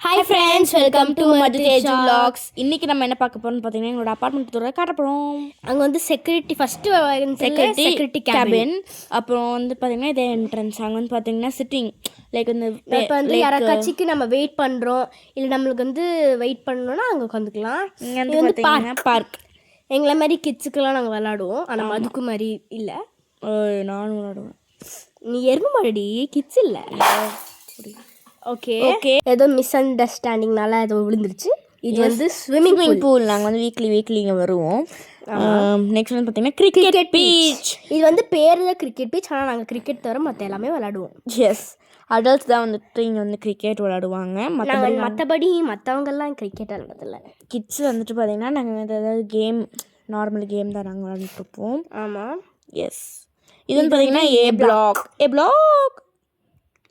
Hi friends, welcome to Madhu Tej vlogs. இன்னைக்கு நம்ம என்ன பார்க்க போறோம்னு பார்த்தீங்கன்னா எங்களோட அப்பார்ட்மெண்ட் தூர காட்ட போகிறோம். அங்கே வந்து செக்யூரிட்டி கேபின், அப்புறம் வந்து பார்த்தீங்கன்னா இதே என்ட்ரன்ஸ். அங்கே வந்து பார்த்தீங்கன்னா சிட்டிங் லைக் வந்து இப்போ வந்து யாராச்சுக்கு நம்ம வெயிட் பண்ணுறோம் இல்லை நம்மளுக்கு வந்து வெயிட் பண்ணணும்னா அங்கே உட்காந்துக்கலாம். இங்கே வந்து பார்த்தீங்கன்னா பார்க். எங்களை மாதிரி கிட்ஸுக்கெல்லாம் நாங்கள் விளாடுவோம். ஆனால் மதுக்கு மாதிரி இல்லை. நானும் விளாடுவேன். நீ எருமை மாடி கிட்ஸ் இல்லை. ஓகே ஓகே, ஏதோ மிஸ் அண்டர்ஸ்டாண்டிங்னால ஏதோ விழுந்துருச்சு. இது வந்து ஸ்விம்மிங் பூல். நாங்கள் வந்து வீக்லி இங்கே வருவோம். நெக்ஸ்ட் வந்து பார்த்தீங்கன்னா கிரிக்கெட் பீச். இது வந்து பேர் தான் கிரிக்கெட் பீச், ஆனால் நாங்கள் கிரிக்கெட் தவிர மற்ற எல்லாமே விளாடுவோம். எஸ், அடல்ட்ஸ் தான் வந்துட்டு இங்கே வந்து கிரிக்கெட் விளாடுவாங்க. மற்றபடி மற்றவங்கெல்லாம் கிரிக்கெட் விளாடுறதில்ல. கிட்ஸ் வந்துட்டு பார்த்தீங்கன்னா நாங்கள் ஏதாவது கேம், நார்மல் கேம் தான் நாங்கள் விளாண்டுருப்போம். ஆமாம், எஸ். இது வந்து பார்த்தீங்கன்னா ஏ பிளாக்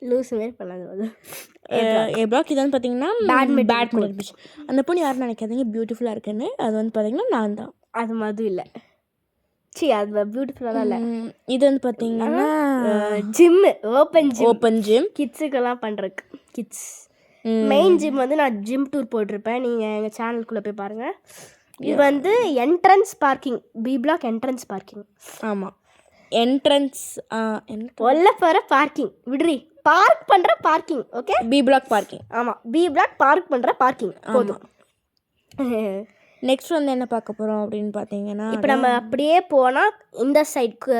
லூஸ் மாரி பண்ணாது. அது ஏ பிளாக். இது வந்து பார்த்தீங்கன்னா பேட்மிண்டன் பீச். அந்த பொண்ணு யாரும் நினைக்காதீங்க பியூட்டிஃபுல்லாக இருக்குன்னு. அது வந்து பார்த்தீங்கன்னா நான் தான். அது மாதிரி இல்லை, அது பியூட்டிஃபுல்லாக இல்லை. இது வந்து பார்த்தீங்கன்னா ஜிம்மு, ஓப்பன் ஜிம் கிட்ஸுக்கெல்லாம் பண்ணுறதுக்கு. கிட்ஸ் மெயின் ஜிம் வந்து நான் ஜிம் டூர் போட்டிருப்பேன், நீங்கள் எங்கள் சேனலுக்குள்ளே போய் பாருங்கள். இது வந்து entrance parking, B block entrance parking. ஆமாம், என்ட்ரன்ஸ் ஒல்ல போகிற பார்க்கிங் விடுறி, பார்க் பண்ணுற parking. Okay, B block parking. ஆமாம், பி பிளாக் பார்க் பண்ணுற பார்க்கிங் போதும். நெக்ஸ்ட் வந்து என்ன பார்க்க போகிறோம் அப்படின்னு பார்த்தீங்கன்னா, இப்போ நம்ம அப்படியே போனால் இந்த சைடுக்கு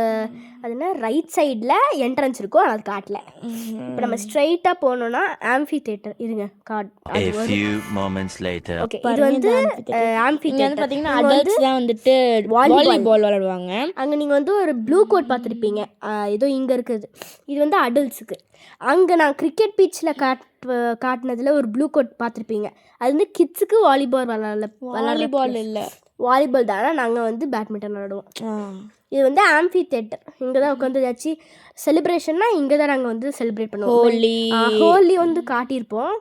அதுனா ரைட் சைடில் என்ட்ரன்ஸ் இருக்கும், அது காட்டல. இப்போ நம்ம ஸ்ட்ரைட்டாக போனோம்னா ஆம்பி தியேட்டர். இருங்க ஓகே, இது வந்து ஆம்பி தியேட்டர். பார்த்தீங்கன்னா அடல்ட்ஸ் தான் வந்துட்டு வாலிபால் விளையாடுவாங்க. அங்கே நீங்கள் வந்து ஒரு ப்ளூ கோட் பார்த்துருப்பீங்க, ஏதோ இங்கே இருக்குது. இது வந்து அடல்ட்ஸுக்கு. அங்கே நான் கிரிக்கெட் பீச்சில் காட்டினதில் ஒரு ப்ளூ கோட் பார்த்துருப்பீங்க, அது வந்து கிட்ஸுக்கு வாலிபால் வாலிபால் இல்லை, வாலிபால் தானே. நாங்கள் வந்து பேட்மிண்டன் விளாடுவோம். இது வந்து ஆம்பி தியேட்டர். இங்கே தான் உட்காந்து ஏதாச்சும் செலிப்ரேஷன்னா இங்கே தான் நாங்கள் வந்து செலிப்ரேட் பண்ணுவோம். ஹோலி வந்து காட்டியிருப்போம்,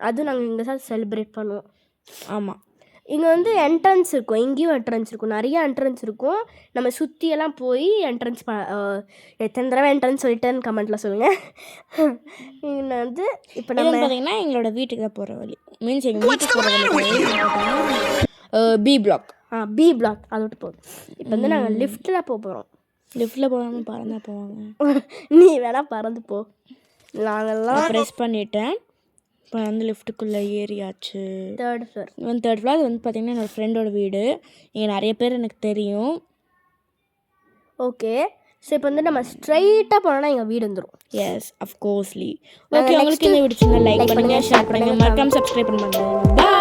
அதுவும் நாங்கள் இங்கே தான் செலிப்ரேட் பண்ணுவோம். ஆமாம், இங்கே வந்து என்ட்ரன்ஸ் இருக்கும், இங்கேயும் என்ட்ரன்ஸ் இருக்கும், நிறைய என்ட்ரன்ஸ் இருக்கும். நம்ம சுற்றியெல்லாம் போய் என்ட்ரன்ஸ் எத்தனை தடவை என்ட்ரன்ஸ் சொல்லிட்டேன்னு கமெண்ட்டில் சொல்லுங்கள். இங்கே வந்து இப்போ நம்ம பார்த்தீங்கன்னா எங்களோட வீட்டுக்கு தான் போகிற வழி, மீன்ஸ் எங்கள் வீட்டுக்கு போகிற வழி பி பிளாக். பி பிளாக் அதை விட்டு போகுது. இப்போ வந்து நாங்கள் லிஃப்ட்டில் போக போகிறோம். லிஃப்ட்டில் போகாமல் பறந்தா போவாங்க. நீ வேணால் பறந்து போ. நாங்கள்லாம் ப்ரெஸ் பண்ணிட்டேன். இப்போ வந்து லிஃப்ட்டுக்குள்ளே ஏறியாச்சு. Third floor. Third floor. அது வந்து பார்த்திங்கன்னா என்னோடய ஃப்ரெண்டோட வீடு. இங்கே நிறைய பேர் எனக்கு தெரியும். ஓகே, ஸோ இப்போ வந்து நம்ம ஸ்ட்ரைட்டாக போனோம்னா எங்கள் வீடு வந்துடும். எஸ், அஃப்கோர்ஸ்லி. ஓகே, உங்களுக்கு இந்த வீடியோ லைக் பண்ணுங்கள், ஷேர் பண்ணுங்கள், மறக்காம சப்ஸ்கிரைப் பண்ணுங்கள். பாய்.